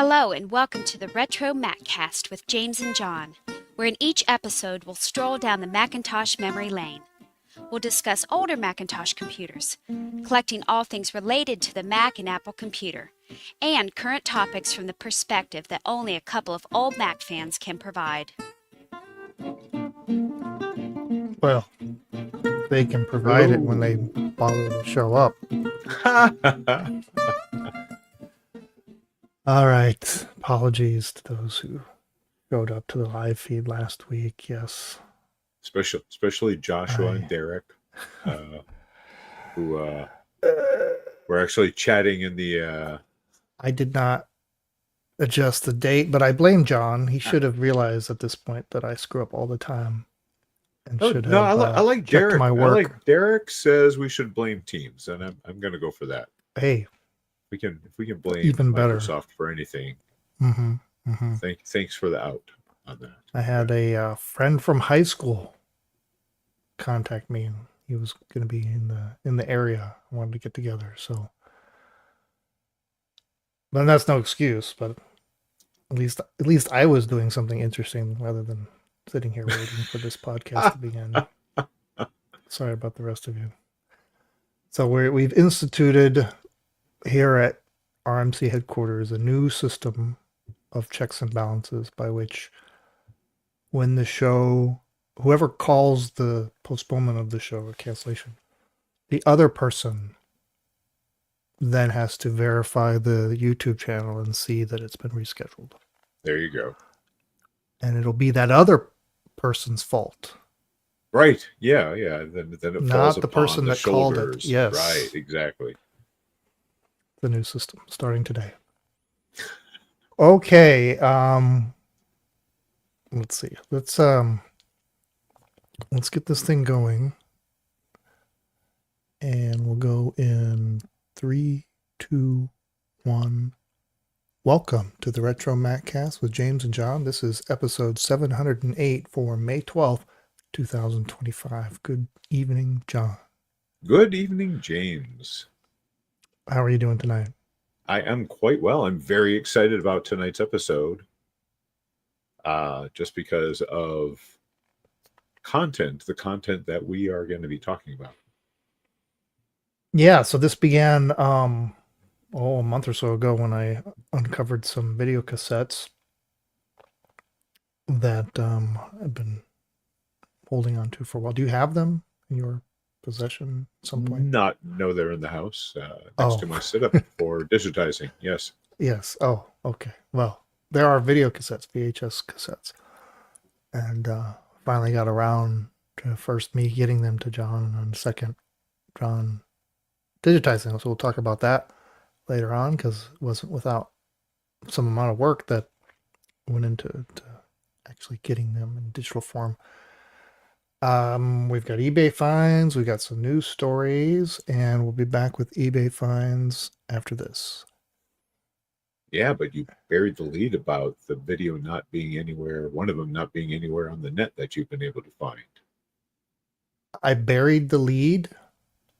Hello and welcome to the RetroMacCast with James and John, where in each episode we'll stroll down the Macintosh memory lane. We'll discuss older Macintosh computers, collecting all things related to the Mac and Apple computer, and current topics from the perspective that only a couple of old Mac fans can provide. Well, they can provide it when they bother to show up. All right. Apologies to those who showed up to the live feed last week. Yes. Especially Joshua and Derek, who were actually chatting in the... I did not adjust the date, but I blame John. He should have realized at this point that I screw up all the time. And I like checked Derek. my work. I like Derek says we should blame Teams, and I'm going to go for that. Hey, if we can blame even Microsoft better for anything. Thanks for the out on that. I had a friend from high school contact me, and he was going to be in the area. I wanted to get together, so. But that's no excuse. But at least I was doing something interesting rather than sitting here waiting for this podcast to begin. Sorry about the rest of you. So we've instituted here at RMC headquarters a new system of checks and balances by which when the show, whoever calls the postponement of the show or cancellation, the other person then has to verify the YouTube channel and see that it's been rescheduled. There you go. And it'll be that other person's fault. Right. Yeah. Then it falls not the upon person the that called it. shoulders. Yes. Right. Exactly. The new system starting today. Okay. Let's see. Let's get this thing going. And we'll go in 3, 2, 1. Welcome to the RetroMacCast with James and John. This is episode 708 for May 12th, 2025. Good evening, John. Good evening, James. How are you doing tonight? I am quite well. I'm very excited about tonight's episode. Just because of the content that we are going to be talking about. Yeah, so this began a month or so ago when I uncovered some video cassettes that I've been holding on to for a while. Do you have them in your possession at some point? No, they're in the house next to my setup for digitizing. Yes. Yes. Oh, okay. Well, there are video cassettes, VHS cassettes. And finally got around to first me getting them to John, and then second, John digitizing them. So we'll talk about that later on, because it wasn't without some amount of work that went into actually getting them in digital form. We've got eBay finds, we got some news stories, and we'll be back with eBay finds after this. Yeah, but you buried the lead about the video not being anywhere, one of them not being anywhere on the net that you've been able to find. I buried the lead?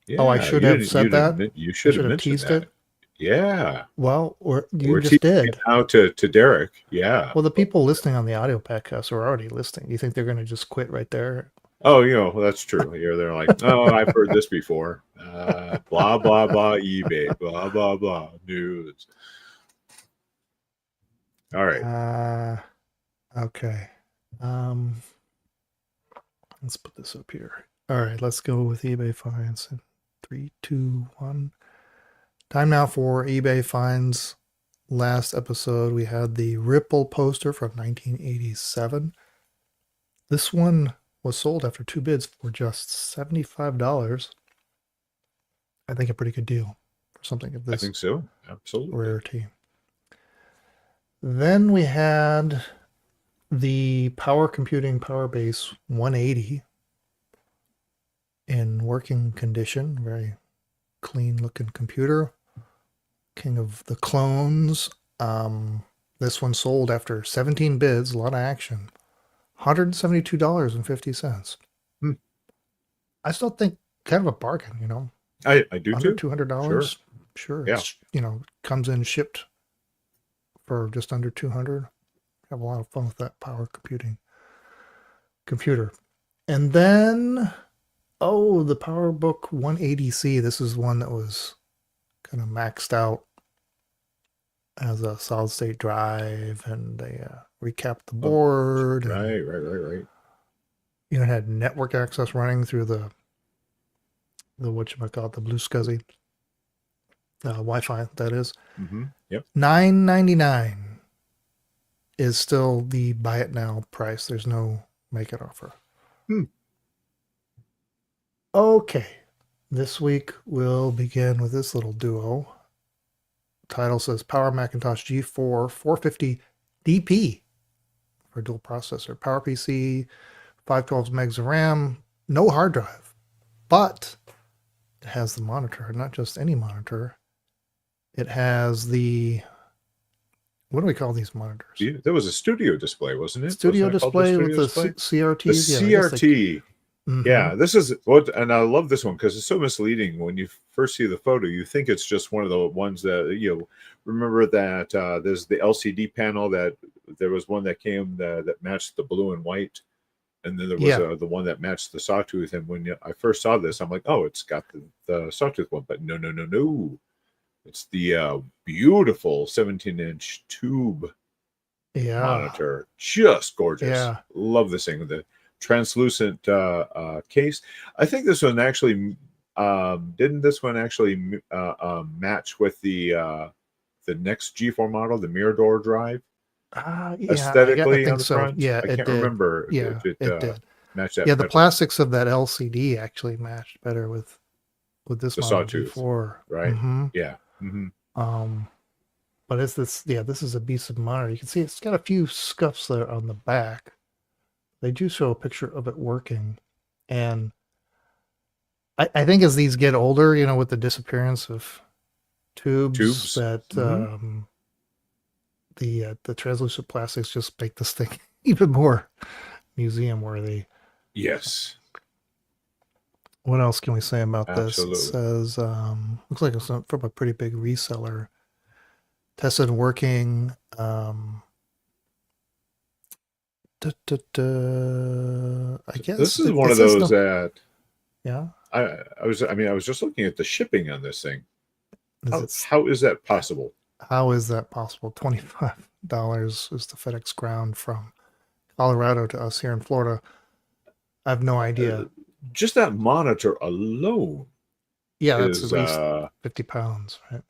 Yeah, I should have said that? You should have teased that. it? Yeah. Well, you We're just did. Now to Derek. Yeah. Well, the people listening on the audio podcast are already listening. Do you think they're going to just quit right there? Oh, that's true. Here they're like, oh, I've heard this before. Blah, blah, blah, eBay, blah, blah, blah, news. All right. Okay. Let's put this up here. All right, let's go with eBay finds. 3, 2, 1. Time now for eBay finds. Last episode, we had the Ripple poster from 1987. This one was sold after 2 bids for just $75. I think a pretty good deal for something of this. I think so. Absolutely. Rarity. Then we had the Power Computing PowerBase 180 in working condition. Very clean looking computer. King of the clones. This one sold after 17 bids, a lot of action. $172.50. I still think kind of a bargain, I do too. $200. Sure. Yeah. It's, comes in shipped for just under $200. Have a lot of fun with that power computer. And then, the PowerBook 180C. This is one that was kind of maxed out as a solid state drive, and they recapped the board. Right. It had network access running through the whatchamacallit, the Blue SCSI Wi-Fi, that is. Mm-hmm. Yep. $999 is still the buy it now price. There's no make it offer. Okay. This week we'll begin with this little duo. Title says Power Macintosh G4 450 DP for dual processor. PowerPC, 512 megs of RAM, no hard drive, but it has the monitor, not just any monitor. It has the, what do we call these monitors? Yeah, there was a studio display, wasn't it? Studio Wasn't it called display with the display? CRTs. The CRT. Mhm. Yeah, this is what, and I love this one because it's so misleading. When you first see the photo, you think it's just one of the ones that remember that there's the LCD panel that there was one that came that matched the blue and white, and then there was the one that matched the sawtooth. And when I first saw this, I'm like, oh, it's got the sawtooth one, but no, it's the beautiful 17-inch tube monitor, just gorgeous. Yeah. Love this thing with the translucent case. I think this one actually didn't this one actually match with the next G4 model, the Mirador drive, aesthetically I think on the so. front. Yeah, I it can't did. remember Yeah, if it did. matched that. Yeah, the plastics of that LCD actually matched better with this the model sawtooth, G4. right? Mm-hmm. Yeah. Mm-hmm. But it's this. Yeah, this is a beast of monitor. You can see it's got a few scuffs there on the back. They do show a picture of it working, and I think as these get older, with the disappearance of tubes. That the translucent plastics just make this thing even more museum worthy. Yes. What else can we say about Absolutely. this? It says looks like it's from a pretty big reseller. Tested and working. I guess this is one of those that. Yeah. I was just looking at the shipping on this thing. How is that possible? How is that possible? $25 is the FedEx ground from Colorado to us here in Florida. I have no idea. Just that monitor alone. Yeah, that's at least 50 pounds, right?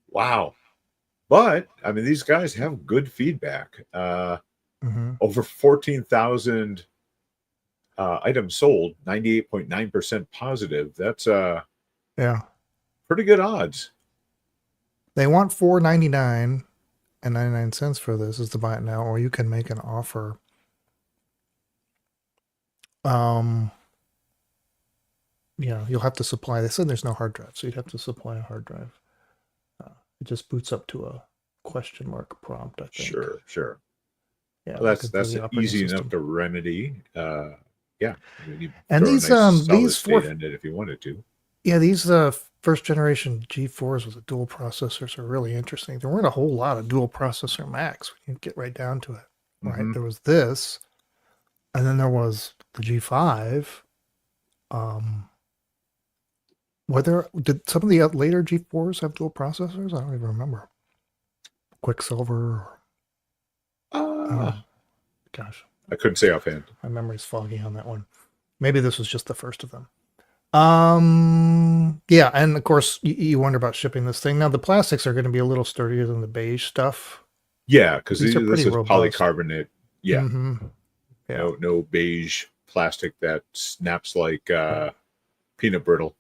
Wow. But, these guys have good feedback. Over 14,000 items sold, 98.9% positive. That's pretty good odds. They want $499.99 for this is to buy it now, or you can make an offer. You'll have to supply. They said there's no hard drive, so you'd have to supply a hard drive. It just boots up to a question mark prompt, I think. Sure. Yeah, well, that's easy enough to remedy. And these four in it if you wanted to. Yeah, these first generation G4s with the dual processors are really interesting. There weren't a whole lot of dual processor Macs when you get right down to it. Right? Mm-hmm. There was this, and then there was the G5. Did some of the later G4s have dual processors? I don't even remember. Quicksilver. Gosh, I couldn't say offhand. My memory's foggy on that one. Maybe this was just the first of them. Yeah, and of course you wonder about shipping this thing. Now the plastics are going to be a little sturdier than the beige stuff. Yeah, because this is robust. polycarbonate. Yeah. Mm-hmm. Yeah. No beige plastic that snaps like peanut brittle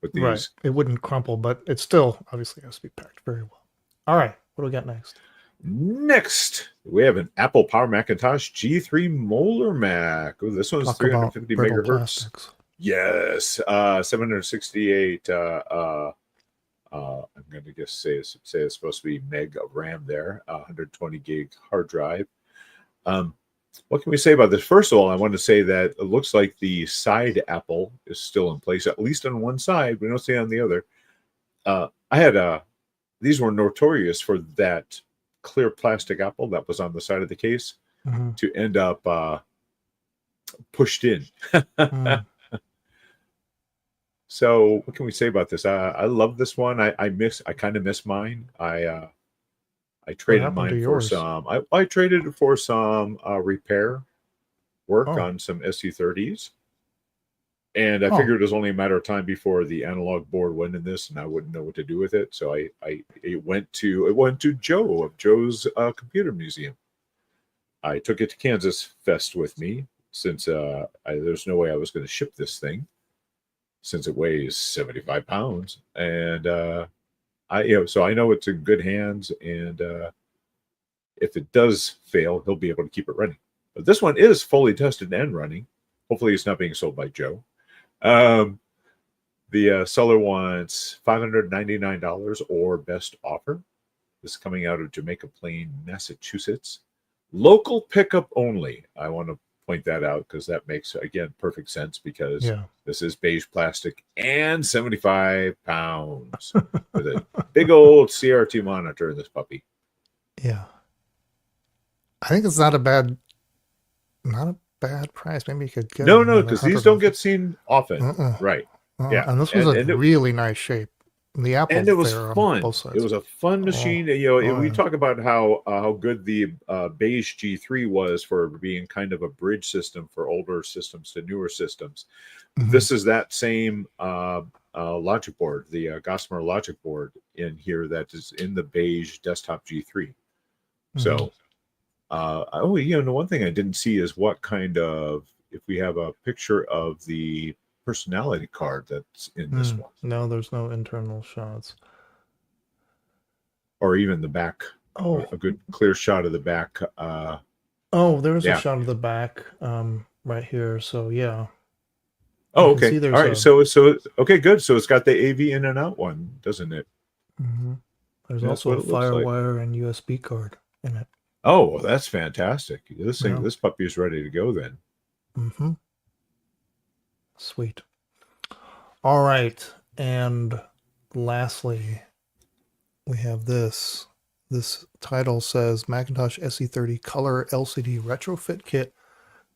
with these. Right. It wouldn't crumple, but it still obviously has to be packed very well. All right. What do we got next? Next, we have an Apple Power Macintosh G3 Molar Mac. Ooh, this one's 350 megahertz. Plastics. Yes, 768. I'm going to just say it's supposed to be meg of RAM there. 120 gig hard drive. What can we say about this? First of all, I want to say that it looks like the side Apple is still in place, at least on one side. We don't see it on the other. I had these were notorious for that clear plastic apple that was on the side of the case Mm-hmm. to end up pushed in. Mm. So what can we say about this? I love this one. I kind of miss mine. I What traded happened to mine for yours? some. I traded it for some repair work Oh. on some SC30s, and I Oh. figured it was only a matter of time before the analog board went in this, and I wouldn't know what to do with it. So it went to Joe of Joe's Computer Museum. I took it to Kansas Fest with me since there's no way I was going to ship this thing since it weighs 75 pounds, and so I know it's in good hands, and if it does fail, he'll be able to keep it running. But this one is fully tested and running. Hopefully, it's not being sold by Joe. The seller wants $599 or best offer. This is coming out of Jamaica Plain, Massachusetts. Local pickup only. I want to point that out because that makes, again, perfect sense because this is beige plastic and 75 pounds with a big old CRT monitor in this puppy. Yeah. I think it's not a bad price. Maybe you could get No, because these don't get seen often. Right. Yeah. And this was a really nice shape. The apple and it was there fun. On both sides. It was a fun machine. We talk about how good the beige G3 was for being kind of a bridge system for older systems to newer systems. Mm-hmm. This is that same logic board, the Gossamer logic board in here that is in the beige desktop G3. Mm-hmm. So, the one thing I didn't see is what kind of, if we have a picture of the personality card that's in this one. No, there's no internal shots. Or even the back. Oh, a good clear shot of the back. There's a shot of the back right here. So yeah. Oh, okay. All right. So okay, good. So it's got the AV in and out one, doesn't it? Mm-hmm. There's also a FireWire and USB card in it. Oh, well, that's fantastic. This puppy is ready to go then. Mm-hmm. Sweet. All right. And lastly, we have this. This title says Macintosh SE30 Color LCD Retrofit Kit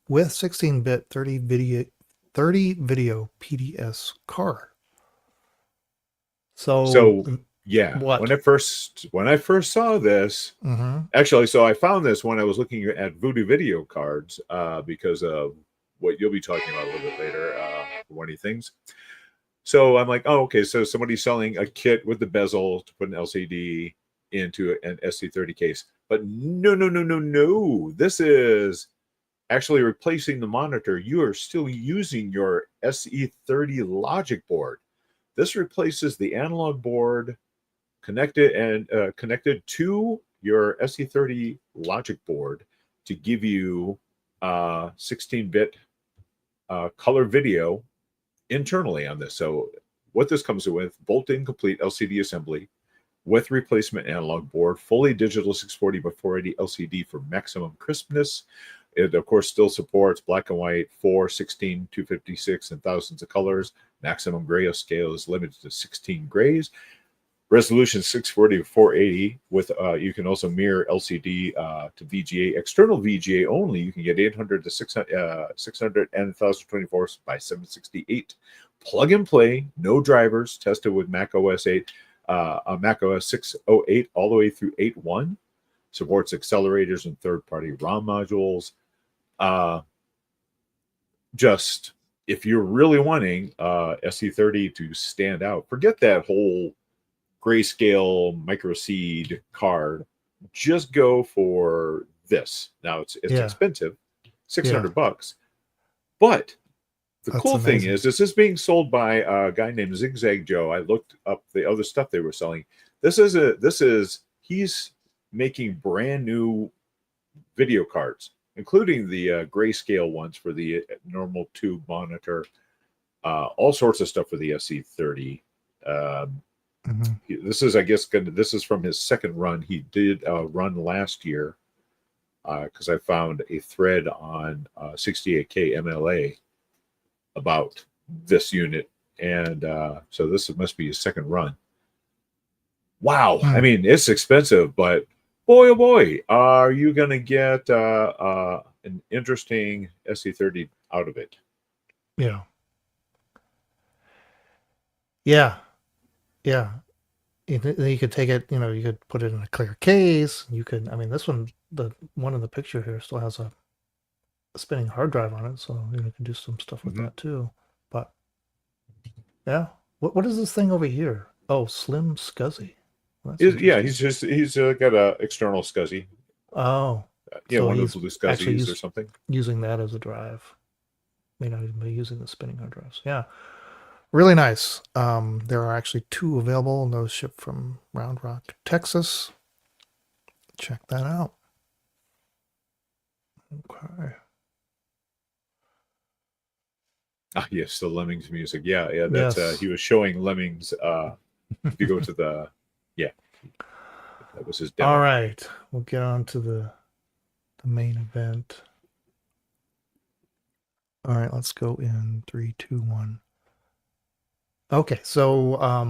with 16-bit 30 video PDS card. So yeah, when I first saw this, actually, so I found this when I was looking at Voodoo video cards because of what you'll be talking about a little bit later, one of the things. So I'm like, oh, okay, so somebody's selling a kit with the bezel to put an LCD into an SE30 case. But no. This is actually replacing the monitor. You are still using your SE30 logic board. This replaces the analog board connected to your SE30 logic board to give you 16-bit color video internally on this. So what this comes with, bolt-in complete LCD assembly with replacement analog board, fully digital 640 by 480 LCD for maximum crispness. It, of course, still supports black and white, 4, 16, 256, and thousands of colors. Maximum grayscale is limited to 16 grays. Resolution 640 to 480 with you can also mirror LCD to VGA. External VGA only, you can get 800 to 600 and 1024 by 768. Plug and play, no drivers, tested with Mac OS 8, Mac OS 608 all the way through 8.1. Supports accelerators and third-party ROM modules. Just, if you're really wanting SE30 to stand out, forget that whole grayscale micro seed card. Just go for this. Now it's expensive, $600. But the cool thing is, this is being sold by a guy named Zigzag Joe. I looked up the other stuff they were selling. He's making brand new video cards, including the grayscale ones for the normal tube monitor, all sorts of stuff for the SE30. This is, I guess, this is from his second run. He did a run last year because I found a thread on 68K MLA about this unit, and so this must be his second run. wow. Hmm. I mean, it's expensive, but boy, oh boy, are you going to get an interesting SC30 out of it? Yeah. Yeah. Yeah. You could take it, you could put it in a clear case. You could, I mean, this one, the one in the picture here still has a spinning hard drive on it, so you can do some stuff with Mhm. that too. But yeah, what is this thing over here? Oh, Slim Scuzzy. Well, that's Yeah, interesting. he's got a external SCSI, Oh, so one of he's the blue actually SCSIs or something. using that as a drive. May not even be using the spinning hard drives. Yeah, really nice. There are actually 2 available, and those ship from Round Rock, Texas. Check that out. Okay. Ah, yes, the Lemmings music. Yeah, that's Yes. he was showing Lemmings. If you go to yeah, that was his All demo. right. We'll get on to the main event. All right, let's go in 3, 2, 1. Okay, so I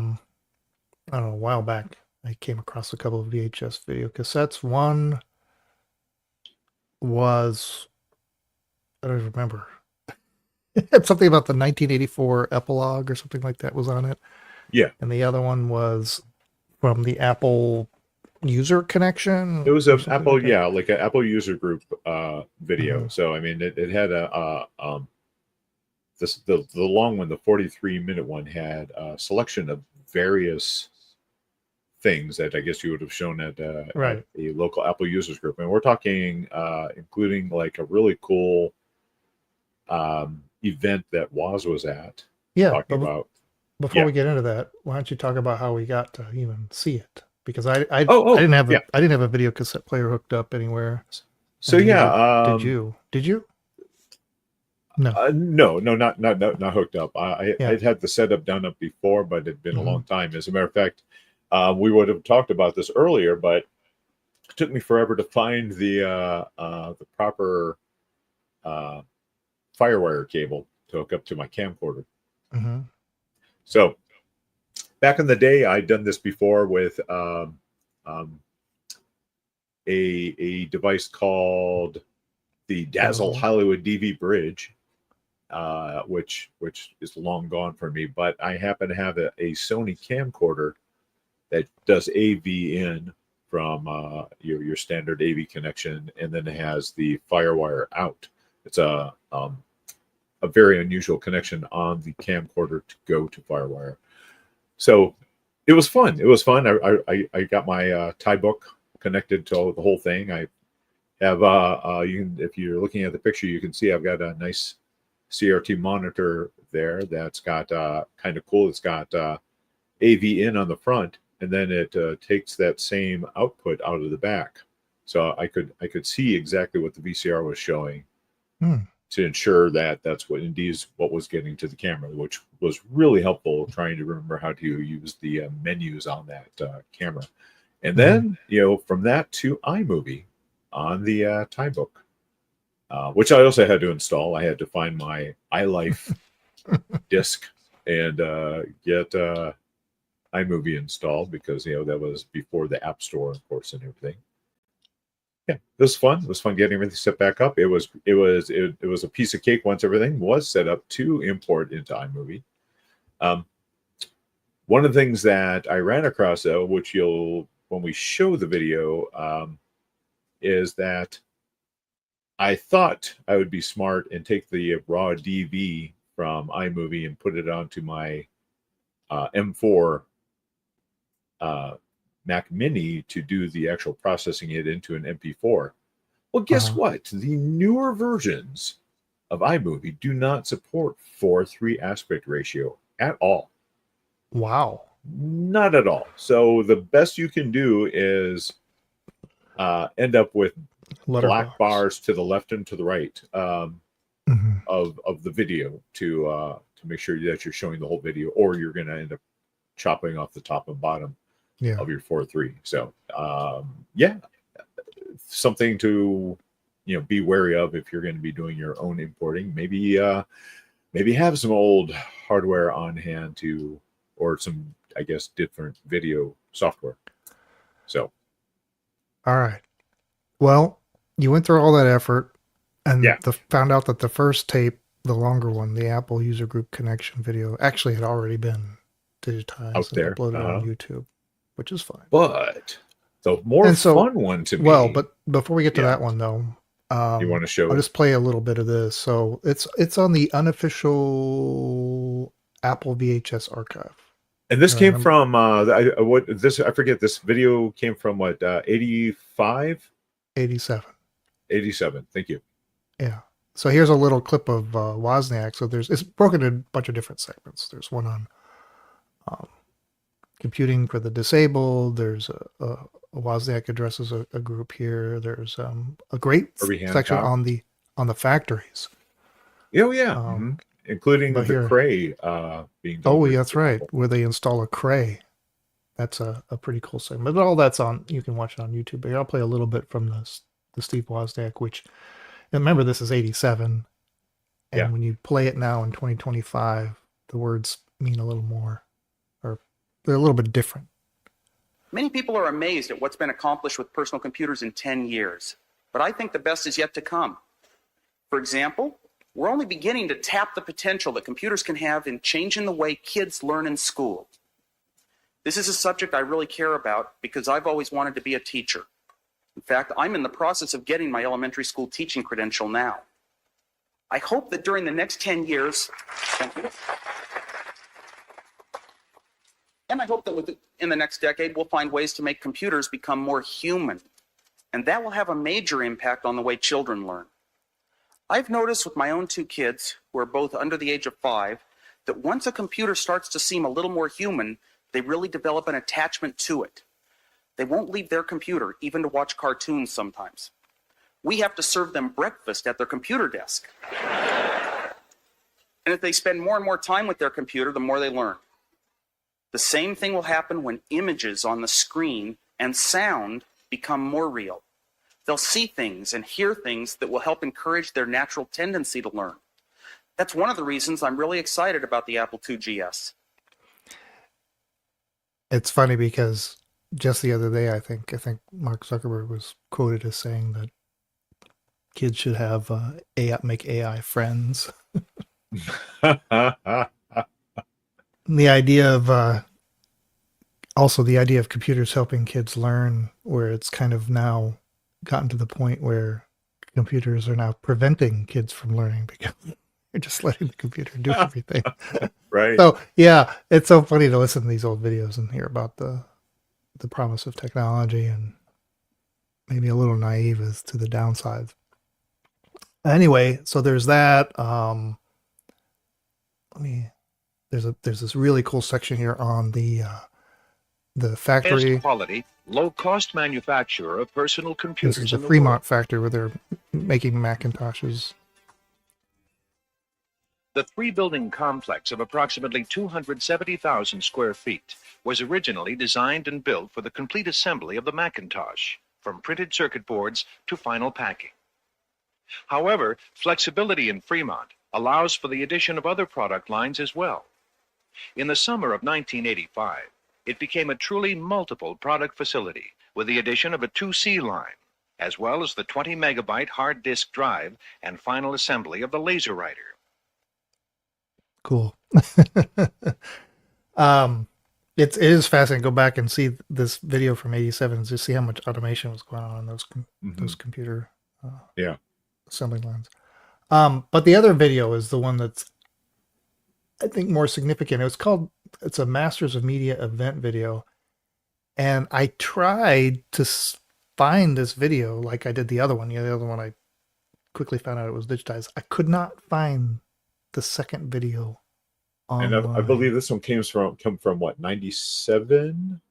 don't know, a while back I came across a couple of VHS video cassettes. One was, I don't remember. It had something about the 1984 epilogue or something like that was on it. Yeah, And the other one was from the Apple user connection it was or an something Apple, like that. like an Apple user group video. Hmm. So I mean, it had the long one, the 43-minute one, had a selection of various things that I guess you would have shown at Right. a local Apple users group, and we're talking including like a really cool event that Woz was at, Yeah, talking but about. before Yeah. we get into that, why don't you talk about how we got to even see it? Because I Oh, didn't have yeah. I didn't have a video cassette player hooked up anywhere, So and yeah, neither did you. Did you? No. no, not hooked up. Yeah. I'd had the setup done up before, but it'd been a Hmm. long time. As a matter of fact, we would have talked about this earlier, but it took me forever to find the proper uh, firewire cable to hook up to my camcorder. Hmm. So back in the day, I'd done this before with um, a device called the Dazzle Dazzle. Hollywood DV Bridge, which is long gone for me. But I happen to have a Sony camcorder that does AV in from your standard AV connection, and then it has the FireWire out. It's a very unusual connection on the camcorder to go to FireWire. So it was fun. It was fun. I got my Thai book connected to the whole thing. I have you can, if you're looking at the picture, you can see I've got a nice CRT monitor there that's got kind of cool. It's got AV in on the front, and then it takes that same output out of the back. So I could see exactly what the VCR was showing Hmm. to ensure that that's what indeed is what was getting to the camera, which was really helpful trying to remember how to use the menus on that camera. And then, from that to iMovie on the Thai book, which I also had to install. I had to find my iLife disc and get iMovie installed because, that was before the App Store, of course, and everything. Yeah, it was fun. It was fun getting everything set back up. It was a piece of cake once everything was set up to import into iMovie. One of the things that I ran across, though, which when we show the video, is that I thought I would be smart and take the raw DV from iMovie and put it onto my M4 Mac Mini to do the actual processing it into an MP4. Well, guess Uh-huh. what? The newer versions of iMovie do not support 4:3 aspect ratio at all. Wow. Not at all. So the best you can do is end up with black Letterbox. bars to the left and to the right Hmm. of the video to make sure that you're showing the whole video, or you're going to end up chopping off the top and bottom Yeah. of your 4:3. So yeah, something to be wary of if you're going to be doing your own importing. Maybe have some old hardware on hand or some, I guess, different video software. So, All right. Well, you went through all that effort and Yeah. found out that the first tape, the longer one, the Apple User Group Connection video, actually had already been digitized out and there. uploaded on YouTube, which is fine. But the more And so- fun one to me. Well, but before we get to Yeah. that one, though, You want to show I'll it? just play a little bit of this. So it's on the unofficial Apple VHS archive. And this I came remember- from I forget. This video came from what 85, 87. 87. Thank you. Yeah. So here's a little clip of Wozniak. So it's broken in a bunch of different segments. There's one on computing for the disabled. There's a Wozniak addresses a group here. There's a great Herbie section Hancock. on the factories. Oh yeah, including the but here- Cray being. Oh, delivered yeah, that's to right. people. Where they install a Cray. That's a pretty cool segment. But all that's on. You can watch it on YouTube. But here, I'll play a little bit from the Steve Wozniak, which, and remember, this is 87. And Yeah. when you play it now in 2025, the words mean a little more, or they're a little bit different. Many people are amazed at what's been accomplished with personal computers in 10 years, but I think the best is yet to come. For example, we're only beginning to tap the potential that computers can have in changing the way kids learn in school. This is a subject I really care about because I've always wanted to be a teacher. In fact, I'm in the process of getting my elementary school teaching credential now. I hope that during the next 10 years, thank you. And I hope that in the next decade, we'll find ways to make computers become more human. And that will have a major impact on the way children learn. I've noticed with my own two kids, who are both under the age of 5, that once a computer starts to seem a little more human, they really develop an attachment to it. They won't leave their computer, even to watch cartoons sometimes. We have to serve them breakfast at their computer desk. And if they spend more and more time with their computer, the more they learn. The same thing will happen when images on the screen and sound become more real. They'll see things and hear things that will help encourage their natural tendency to learn. That's one of the reasons I'm really excited about the Apple II GS. It's funny because just the other day, I think Mark Zuckerberg was quoted as saying that kids should have make AI friends. The idea of also the idea of computers helping kids learn, where it's kind of now gotten to the point where computers are now preventing kids from learning because you're just letting the computer do everything. Right. So yeah, it's so funny to listen to these old videos and hear about the promise of technology, and maybe a little naive as to the downsides. Anyway, so there's that. There's this really cool section here on the factory. Best quality, low-cost manufacturer of personal This computers is the in the Fremont world. factory where they're making Macintoshes. The three-building complex of approximately 270,000 square feet was originally designed and built for the complete assembly of the Macintosh, from printed circuit boards to final packing. However, flexibility in Fremont allows for the addition of other product lines as well. In the summer of 1985, it became a truly multiple product facility with the addition of a 2C line, as well as the 20 megabyte hard disk drive and final assembly of the laser writer. Cool. It is fascinating. Go back and see this video from '87 and just see how much automation was going on in those computer Yeah. assembly lines. But the other video is the one that's, I think, more significant. It's a Masters of Media event video, and I tried to find this video like I did the other one. The other one I quickly found out it was digitized. I could not find the second video And online. I believe this one come from what, 97?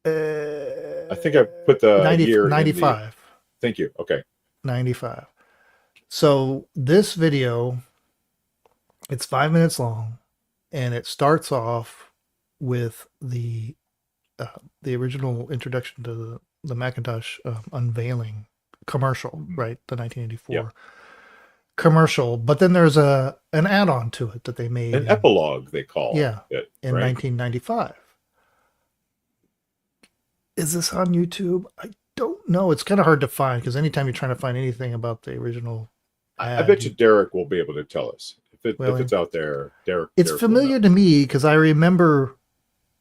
I think I put the year 95. Thank you. Okay. 95. So this video, it's 5 minutes long, and it starts off with the original introduction to the Macintosh unveiling commercial, right? The 1984 Yep. commercial. But then there's an add-on to it that they made An epilogue, they call Yeah, it. in right? 1995. Is this on YouTube? I don't know. It's kind of hard to find because anytime you're trying to find anything about the original I ad, bet you Derek will be able to tell us if Really? it's out there. Derek, it's Derek will familiar know. to me because I remember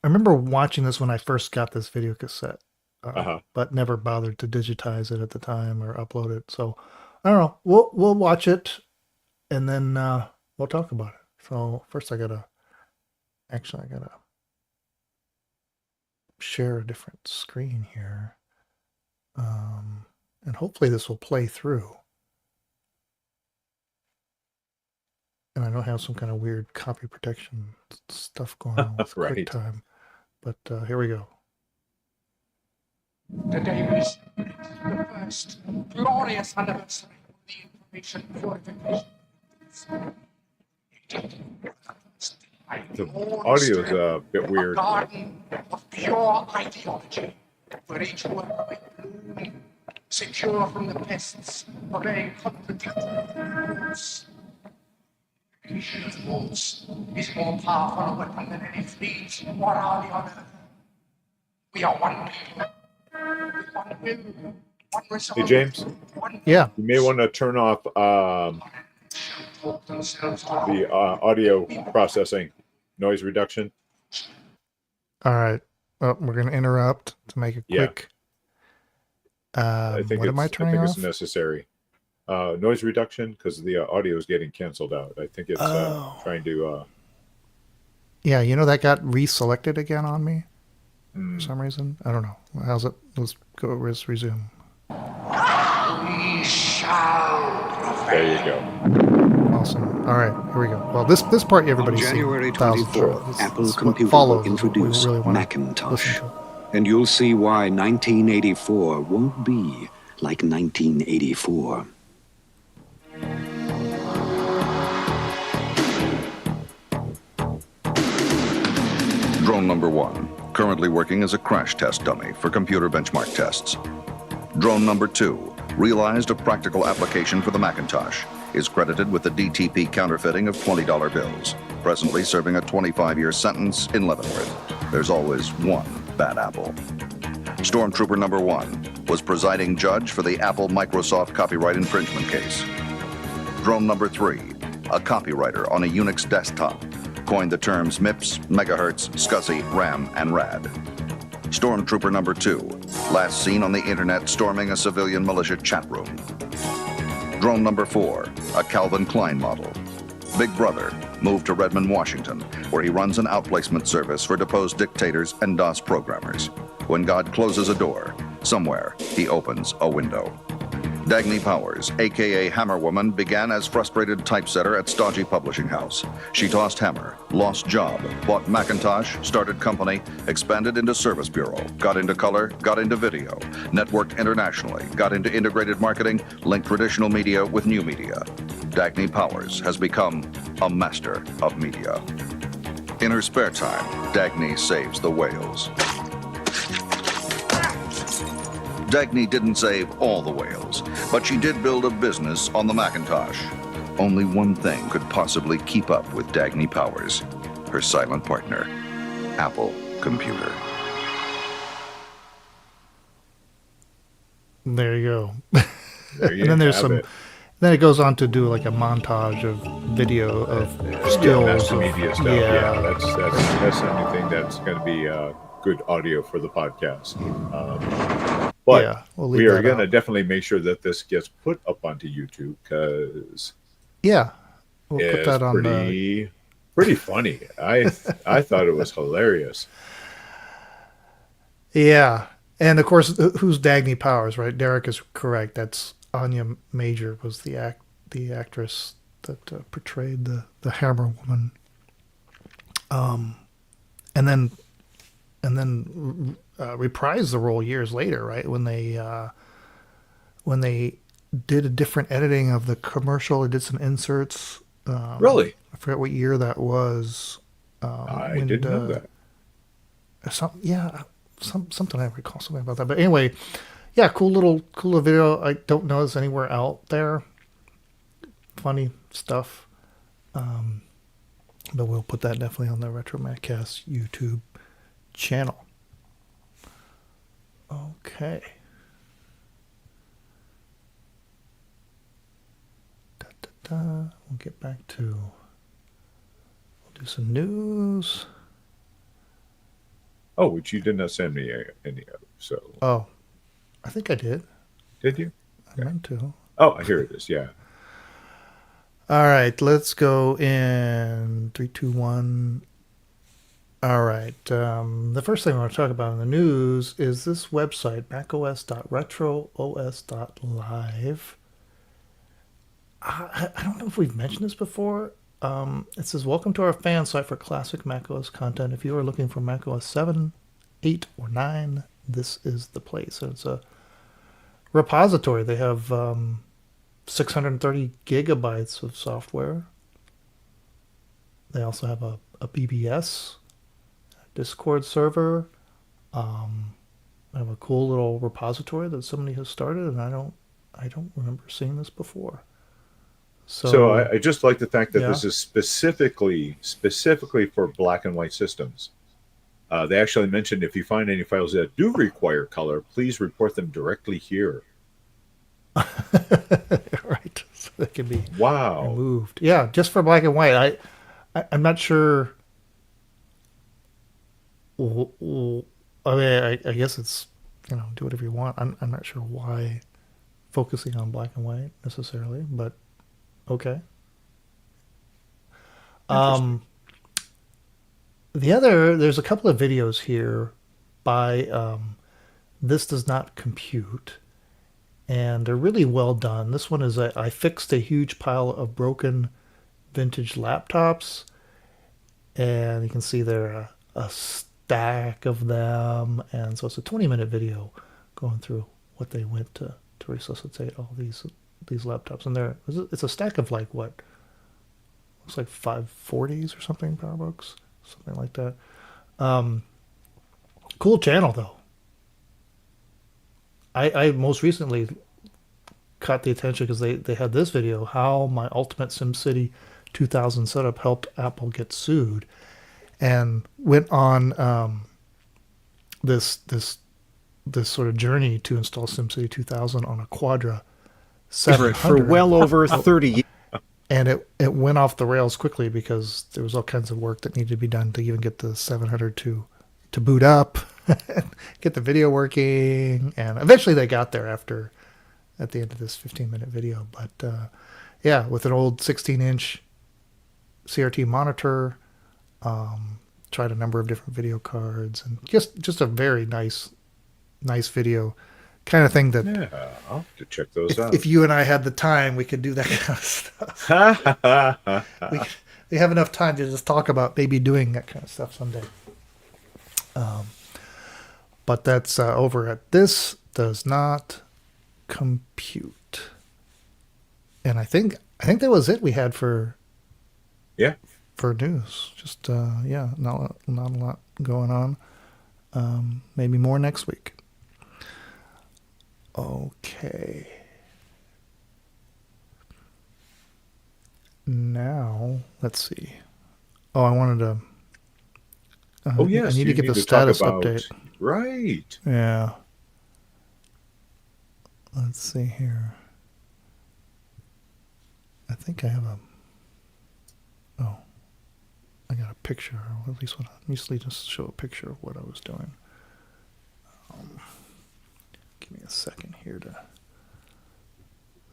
watching this when I first got this video cassette, but never bothered to digitize it at the time or upload it. So I don't know. We'll watch it and then we'll talk about it. So first, I gotta share a different screen here, and hopefully this will play through. And I don't have some kind of weird copy protection stuff going on with Right. QuickTime. But here we go. Today was the first glorious anniversary of the information purification. The audio is a bit weird. A garden of pure ideology, where each word might bloom, secure from the pests of any contradictory rules. Creation's rules is more powerful a weapon than any fleet or army on earth. We are one people. One will, one resolve. Hey, James? Yeah. You may want to turn off the audio processing, noise reduction. All right. Well, we're going to interrupt to make a quick. I think what am I turning off? it's necessary. Noise reduction, because the audio is getting canceled out. I think it's trying to. Yeah, that got reselected again on me for some reason. I don't know. How's it? Let's resume. We shall. There you go. Awesome. All right, here we go. Well, this part everybody's seen. January thousands of 24th, times. Apple It's what Computer follows will is what we introduce really wanna Macintosh. listen to. And you'll see why 1984 won't be like 1984. Drone number 1, currently working as a crash test dummy for computer benchmark tests. Drone number 2, realized a practical application for the Macintosh, is credited with the DTP counterfeiting of $20 bills, presently serving a 25-year sentence in Leavenworth. There's always one bad apple. Stormtrooper number 1 was presiding judge for the Apple Microsoft copyright infringement case. Drone number 3, a copywriter on a Unix desktop, coined the terms MIPS, megahertz, SCSI, RAM, and RAD. Stormtrooper number 2, last seen on the internet storming a civilian militia chat room. Drone number 4, a Calvin Klein model. Big Brother moved to Redmond, Washington, where he runs an outplacement service for deposed dictators and DOS programmers. When God closes a door, somewhere he opens a window. Dagny Powers, a.k.a. Hammer Woman, began as frustrated typesetter at stodgy publishing house. She tossed hammer, lost job, bought Macintosh, started company, expanded into service bureau, got into color, got into video, networked internationally, got into integrated marketing, linked traditional media with new media. Dagny Powers has become a master of media. In her spare time, Dagny saves the whales. Dagny didn't save all the whales, but she did build a business on the Macintosh. Only one thing could possibly keep up with Dagny Powers, her silent partner, Apple Computer. There you go. There you And then there's have some. it. Then it goes on to do like a montage of video of stills. master of, media stuff. Yeah, that's anything that's going to be good audio for the podcast. But Yeah, we'll leave we are that going to out. definitely make sure that this gets put up onto YouTube because Yeah, we'll put it's that on the. pretty funny. I thought it was hilarious. Yeah, and of course, who's Dagny Powers? Right, Derek is correct. That's Anya Major was the actress that portrayed the Hammer Woman. And then reprised the role years later, right? When they did a different editing of the commercial, they did some inserts. Really? I forget what year that was. I didn't know that. Something I recall something about that. But anyway, yeah, cool little video. I don't know if it's anywhere out there. Funny stuff. But we'll put that definitely on the RetroMacCast YouTube channel. Okay. We'll get back to. We'll do some news. Oh, which you did not send me any of. So. Oh, I think I did. Did you? I meant to. Oh, here it is. Yeah. All right, let's go in 3, 2, 1. All right. The first thing I want to talk about in the news is this website, macOS.retroos.live. I don't know if we've mentioned this before. It says, welcome to our fan site for classic macOS content. If you are looking for macOS 7, 8, or 9, this is the place. And it's a repository. They have 630 gigabytes of software. They also have a BBS, Discord server. I have a cool little repository that somebody has started, and I don't remember seeing this before. So I just like the fact that Yeah. this is specifically for black and white systems. They actually mentioned if you find any files that do require color, please report them directly here. Right, so they can be removed. Yeah, just for black and white. I'm not sure. I mean, I guess it's, do whatever you want. I'm not sure why focusing on black and white necessarily, but okay. There's a couple of videos here by This Does Not Compute, and they're really well done. This one is I fixed a huge pile of broken vintage laptops, and you can see there a stack of them, and so it's a 20-minute video going through what they went to resuscitate all these laptops. And it's a stack of like what looks like 540s or something, PowerBooks, something like that. Cool channel though. I most recently caught the attention because they had this video, how my Ultimate SimCity 2000 setup helped Apple get sued, and went on this sort of journey to install SimCity 2000 on a Quadra 700 for well over 30 years. And it went off the rails quickly because there was all kinds of work that needed to be done to even get the 700 to boot up, get the video working, and eventually they got there at the end of this 15-minute video. But yeah, with an old 16-inch CRT monitor, tried a number of different video cards, and just a very nice video, kind of thing that I'll have to check those out. If you and I had the time, we could do that kind of stuff. we have enough time to just talk about maybe doing that kind of stuff someday. But that's over at This Does Not Compute. And I think that was it we had for news. Just not a lot going on. Maybe more next week. Okay. Now, let's see. Oh, I wanted to. Oh yes, I need to get the status update. Right. Yeah. Let's see here. I think I have I got a picture. Or at least let me just show a picture of what I was doing. Give me a second here to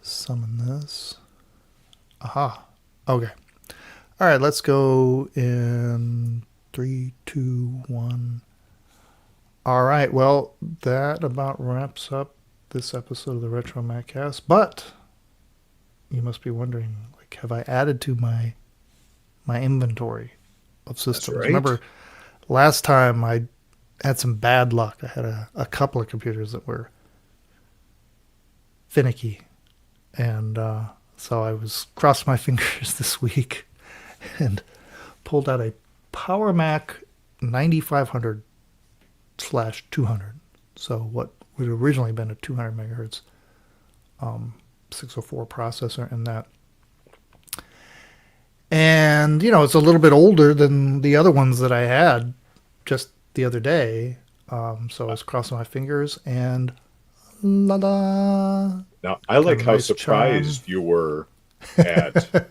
summon this. Aha. Okay. All right, let's go in 3, 2, 1. All right, well, that about wraps up this episode of the RetroMacCast. But you must be wondering, like, have I added to my inventory of systems? That's right. Remember, last time I had some bad luck. I had a couple of computers that were finicky, and so I was crossed my fingers this week and pulled out a Power Mac 9500/200. So what would have originally been a 200 megahertz 604 processor in that. And, it's a little bit older than the other ones that I had just the other day. So I was crossing my fingers and la-da. Now, I like Got a how nice surprised you were at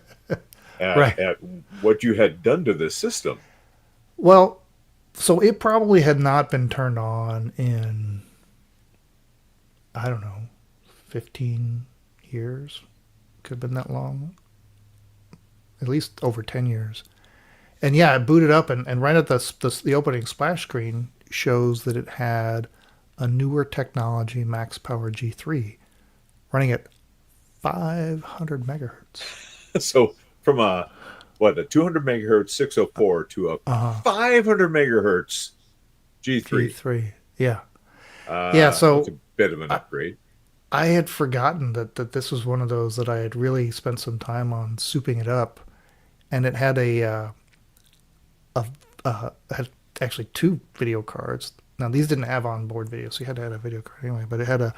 Right. at what you had done to this system. Well, so it probably had not been turned on in, I don't know, 15 years. Could have been that long. At least over 10 years. And yeah, I booted up, and right at the opening splash screen shows that it had a newer technology Max Power G3 running at 500 megahertz. So from a 200 megahertz 604 to a 500 megahertz G3. G3, yeah. Yeah, so it's a bit of an upgrade. I had forgotten that this was one of those that I had really spent some time on souping it up, and it had had actually two video cards. Now these didn't have onboard video, so you had to have a video card anyway. But it had an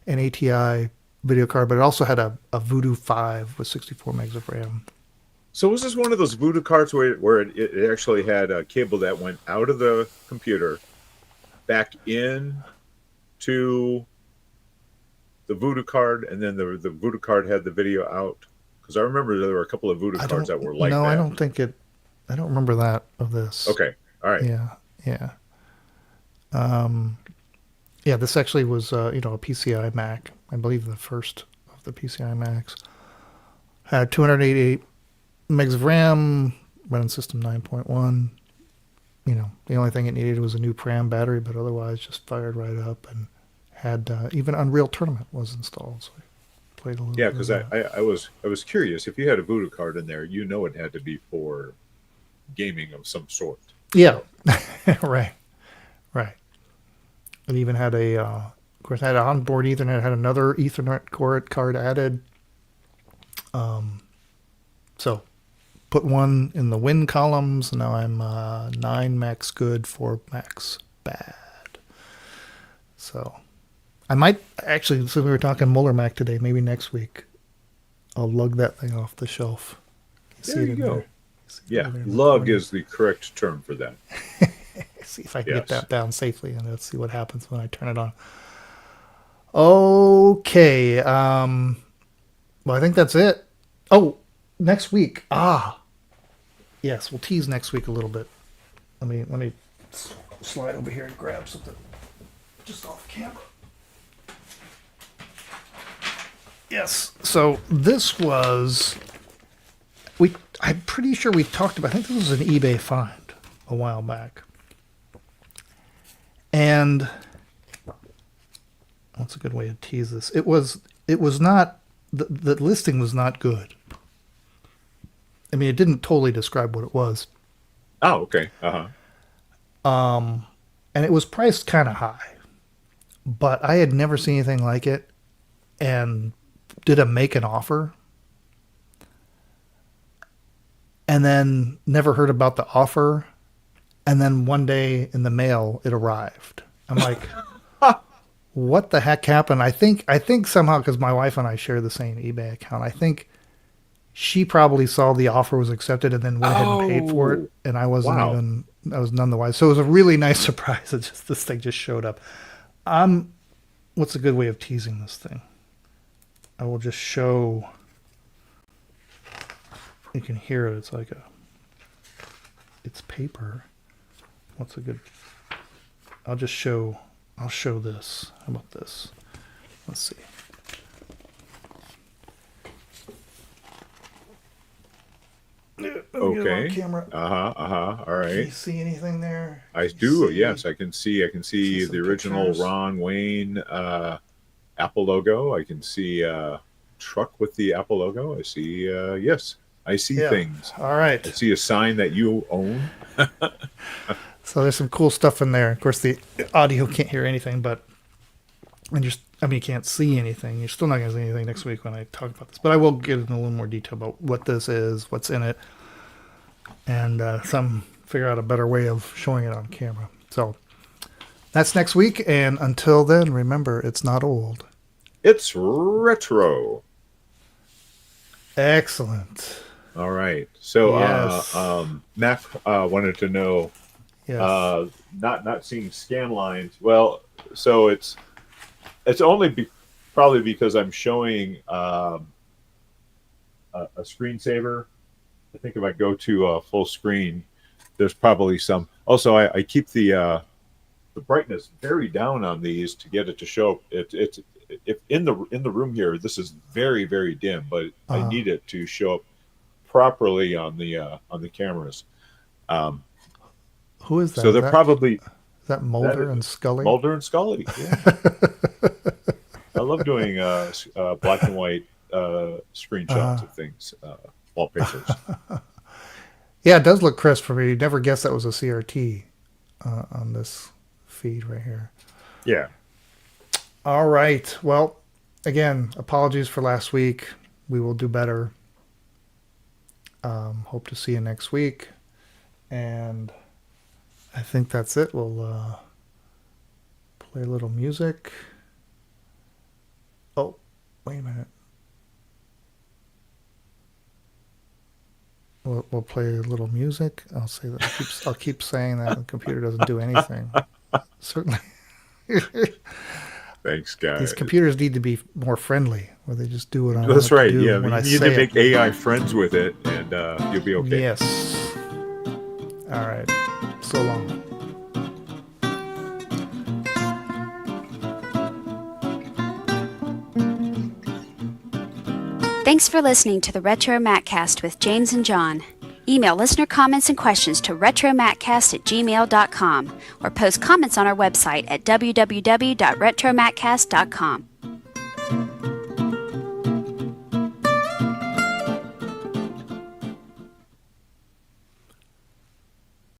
ATI video card, but it also had a Voodoo 5 with 64 megs of RAM. So was this one of those Voodoo cards where it actually had a cable that went out of the computer, back in to the Voodoo card, and then the Voodoo card had the video out? Because I remember there were a couple of Voodoo cards that were like that. No, I don't think it. I don't remember that of this. Okay, all right. Yeah. Yeah, this actually was a PCI Mac. I believe the first of the PCI Macs. Had 288 megs of RAM, running system 9.1. The only thing it needed was a new Pram battery, but otherwise just fired right up, and had even Unreal Tournament was installed. So I played a little. Yeah, because I was curious, if you had a Voodoo card in there, it had to be for gaming of some sort. Yeah, right. It even had of course, had an onboard Ethernet, had another Ethernet card added. So put one in the win columns. Now I'm 9 max good, 4 max bad. So I might actually, since we were talking Muller Mac today, maybe next week I'll lug that thing off the shelf. There you go. Yeah, lug is the correct term for that. See if I can get that down safely, and let's see what happens when I turn it on. Okay. Well, I think that's it. Oh, next week. Yes, we'll tease next week a little bit. Let me slide over here and grab something just off camera. Yes. So this was I'm pretty sure we talked about. I think this was an eBay find a while back. And what's a good way to tease this? It was not the listing was not good. I mean, it didn't totally describe what it was. Oh, okay. And it was priced kind of high, but I had never seen anything like it, and did a make an offer, and then never heard about the offer. And then one day in the mail, it arrived. I'm like, what the heck happened? I think somehow, because my wife and I share the same eBay account, I think she probably saw the offer was accepted and then went ahead and paid for it. And I wasn't even, I was none the wiser. So it was a really nice surprise that this thing just showed up. What's a good way of teasing this thing? I will just show, you can hear it. It's like it's paper. What's a good, I'll show this. How about this? Let's see. Okay. Camera. All right. Can you see anything there? I do. Yes, I can see. The original pictures. Ron Wayne Apple logo. I can see truck with the Apple logo. I see. Yes, I see things. All right. I see a sign that you own. So there's some cool stuff in there. Of course, the audio can't hear anything, but you can't see anything. You're still not going to see anything next week when I talk about this. But I will get in a little more detail about what this is, what's in it, and figure out a better way of showing it on camera. So that's next week. And until then, remember, it's not old. It's retro. Excellent. All right. So Yes. Mac wanted to know Yes. Not seeing scan lines. Well, so it's only probably because I'm showing a screensaver. I think if I go to full screen, there's probably some. Also, I keep the brightness very down on these to get it to show. It's if in the room here, this is very, very dim, but I need it to show up properly on the cameras. Who is that? So they're probably is that Mulder and Scully? Mulder and Scully. Yeah. I love doing black and white screenshots of things, wallpapers. Yeah, it does look crisp for me. You never guess that was a CRT on this feed right here. Yeah. All right. Well, again, apologies for last week. We will do better. Hope to see you next week. And I think that's it. We'll play a little music. Oh, wait a minute. We'll play a little music. I'll say that. I'll keep saying that. The computer doesn't do anything. Certainly. Thanks, guys. These computers need to be more friendly, where they just do what I want That's right. to do Yeah, when I you need say to make it. AI friends with it, and you'll be okay. Yes. All right. So long. Thanks for listening to the RetroMacCast with James and John. Email listener comments and questions to retromaccast@gmail.com or post comments on our website at www.retromaccast.com.